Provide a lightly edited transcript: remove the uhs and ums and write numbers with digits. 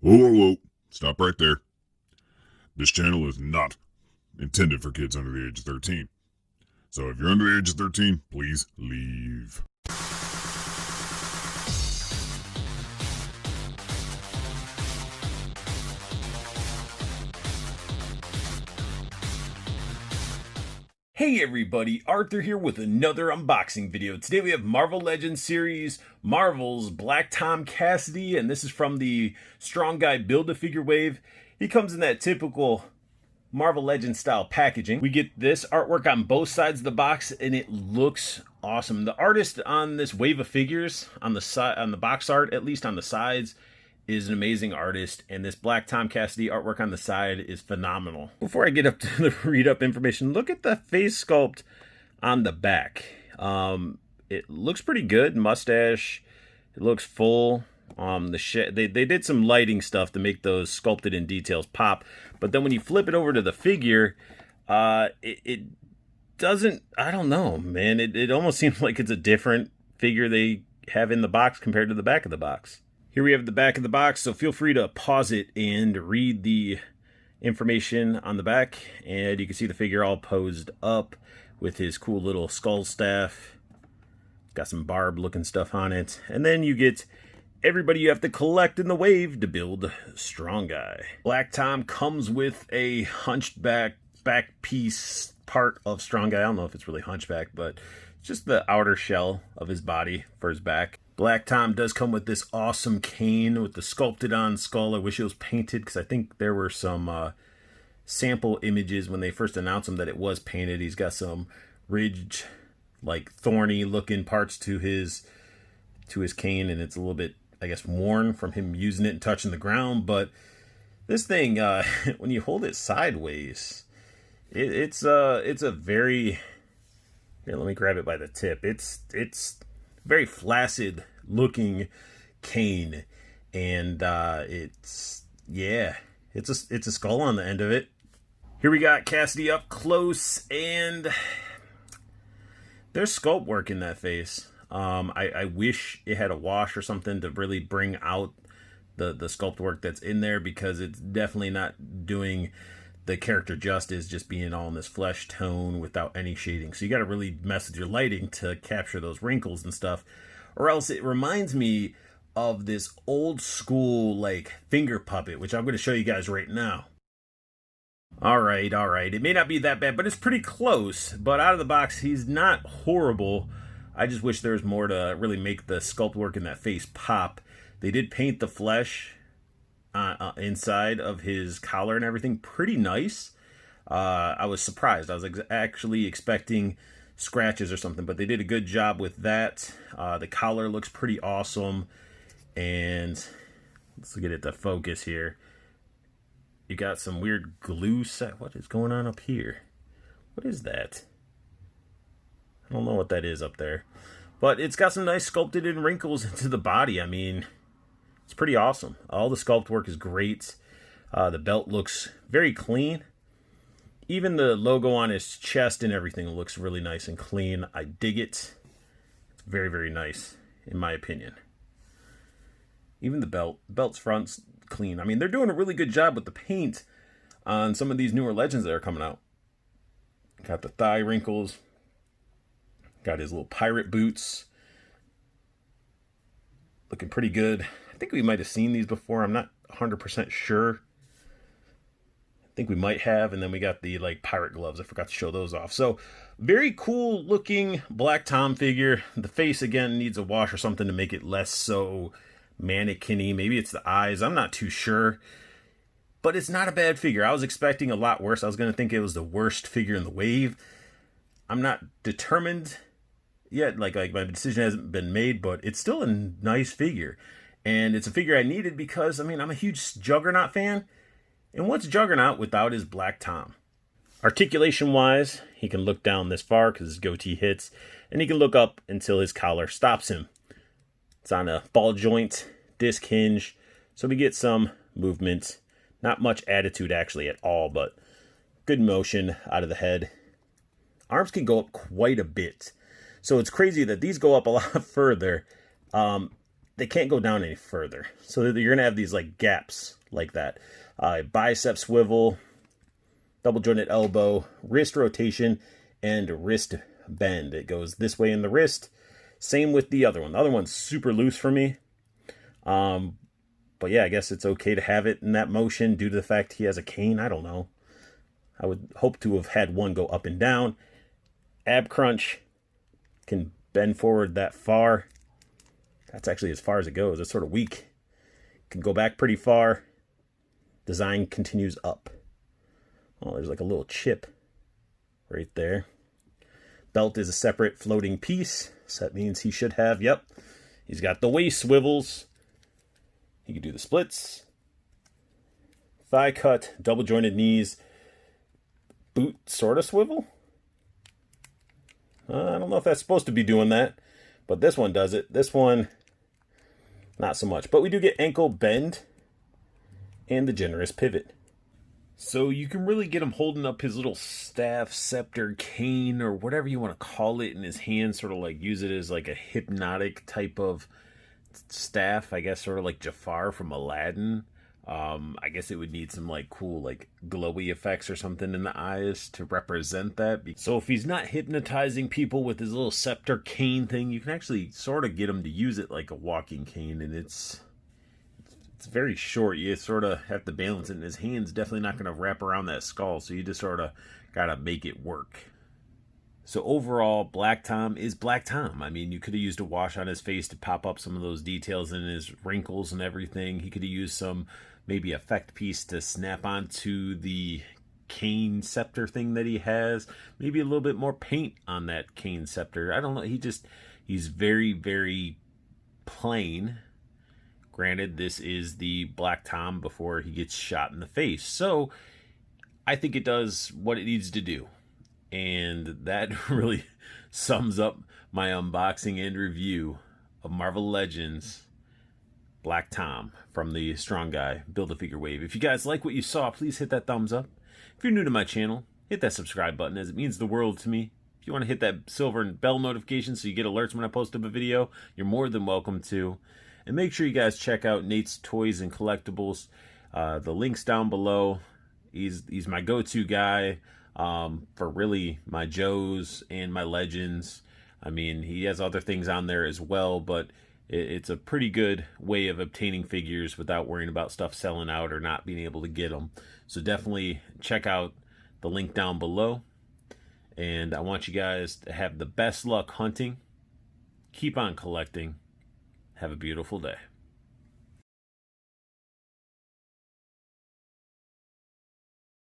Whoa, whoa, whoa. Stop right there. This channel is not intended for kids under the age of 13. So if you're under the age of 13, please leave. Hey everybody, Arthur here with another unboxing video. Today we have Marvel Legends series, Marvel's Black Tom Cassidy, and this is from the Strong Guy Build-A-Figure wave. He comes in that typical Marvel Legends style packaging. We get this artwork on both sides of the box and it looks awesome. The artist on this wave of figures, on the side, on the box art, at least on the sides, is an amazing artist, and this Black Tom Cassidy artwork on the side is phenomenal. Before I get up to the read up information, look at the face sculpt on the back. It looks pretty good. Mustache, it looks full. They did some lighting stuff to make those sculpted in details pop, but then when you flip it over to the figure, it doesn't, I don't know, man. It almost seems like it's a different figure they have in the box compared to the back of the box. Here we have the back of the box, so feel free to pause it and read the information on the back. And you can see the figure all posed up with his cool little skull staff. Got some barb looking stuff on it. And then you get everybody you have to collect in the wave to build Strong Guy. Black Tom comes with a hunchback back piece part of Strong Guy. I don't know if it's really hunchback, but it's just the outer shell of his body for his back. Black Tom does come with this awesome cane with the sculpted on skull. I wish it was painted because I think there were some sample images when they first announced him that it was painted. He's got some ridged, like thorny looking parts to his cane, and it's a little bit, I guess, worn from him using it and touching the ground. But this thing, when you hold it sideways, it's a very, here, let me grab it by the tip. It's very flaccid looking cane, and it's a skull on the end of it. Here we got Cassidy up close, and there's sculpt work in that face. I wish it had a wash or something to really bring out the sculpt work that's in there, because it's definitely not doing the character justice, just being all in this flesh tone without any shading. So you got to really mess with your lighting to capture those wrinkles and stuff, or else it reminds me of this old school like finger puppet, which I'm going to show you guys right now. All right. It may not be that bad, but it's pretty close. But out of the box, he's not horrible. I just wish there was more to really make the sculpt work in that face pop. They did paint the flesh inside of his collar and everything pretty nice. I was surprised. I was actually expecting scratches or something, but they did a good job with that. The collar looks pretty awesome, and let's get it to focus here. You got some weird glue set. What is going on up here? What is that? I don't know what that is up there, but it's got some nice sculpted in wrinkles into the body. I mean, it's pretty awesome. All the sculpt work is great. The belt looks very clean. Even the logo on his chest and everything looks really nice and clean. I dig it. It's very, very nice, in my opinion. Even the belt's front's clean. I mean, they're doing a really good job with the paint on some of these newer Legends that are coming out. Got the thigh wrinkles. Got his little pirate boots. Looking pretty good. I think we might have seen these before. I'm not 100% sure. I think we might have. And then we got the like pirate gloves. I forgot to show those off. So very cool looking Black Tom figure. The face again needs a wash or something to make it less so mannequin-y. Maybe it's the eyes. I'm not too sure. But it's not a bad figure. I was expecting a lot worse. I was going to think it was the worst figure in the wave. I'm not determined yet. Like my decision hasn't been made, but it's still a nice figure. And it's a figure I needed because, I mean, I'm a huge Juggernaut fan. And what's Juggernaut without his Black Tom? Articulation-wise, he can look down this far because his goatee hits. And he can look up until his collar stops him. It's on a ball joint, disc hinge. So we get some movement. Not much attitude, actually, at all. But good motion out of the head. Arms can go up quite a bit. So it's crazy that these go up a lot further. they can't go down any further. So you're gonna have these like gaps like that. Bicep swivel, double jointed elbow, wrist rotation, and wrist bend. It goes this way in the wrist. Same with the other one. The other one's super loose for me. But yeah, I guess it's okay to have it in that motion due to the fact he has a cane. I don't know. I would hope to have had one go up and down. Ab crunch, can bend forward that far. That's actually as far as it goes. It's sort of weak. Can go back pretty far. Design continues up. Oh, there's like a little chip right there. Belt is a separate floating piece. So that means he should have, yep, he's got the waist swivels. He can do the splits. Thigh cut, double jointed knees. Boot sort of swivel. I don't know if that's supposed to be doing that, but this one does it. This one, not so much. But we do get ankle bend and the generous pivot. So you can really get him holding up his little staff, scepter, cane, or whatever you want to call it in his hand, sort of like use it as like a hypnotic type of staff, I guess, sort of like Jafar from Aladdin. I guess it would need some like cool like glowy effects or something in the eyes to represent that. So if he's not hypnotizing people with his little scepter cane thing, you can actually sort of get him to use it like a walking cane, and it's very short. You sort of have to balance it, and his hand's definitely not going to wrap around that skull, so you just sort of got to make it work. So overall, Black Tom is Black Tom. I mean, you could have used a wash on his face to pop up some of those details in his wrinkles and everything. He could have used some maybe effect piece to snap onto the cane scepter thing that he has. Maybe a little bit more paint on that cane scepter. I don't know. He's very, very plain. Granted, this is the Black Tom before he gets shot in the face. So I think it does what it needs to do. And that really sums up my unboxing and review of Marvel Legends Black Tom from the Strong Guy Build-A-Figure wave. If you guys like what you saw, please hit that thumbs up. If you're new to my channel, hit that subscribe button, as it means the world to me. If you want to hit that silver bell notification so you get alerts when I post up a video, you're more than welcome to. And make sure you guys check out Nate's Toys and Collectibles. The link's down below. He's my go-to guy for really my Joes and my Legends. I mean, he has other things on there as well, but it's a pretty good way of obtaining figures without worrying about stuff selling out or not being able to get them. So definitely check out the link down below. And I want you guys to have the best luck hunting. Keep on collecting. Have a beautiful day.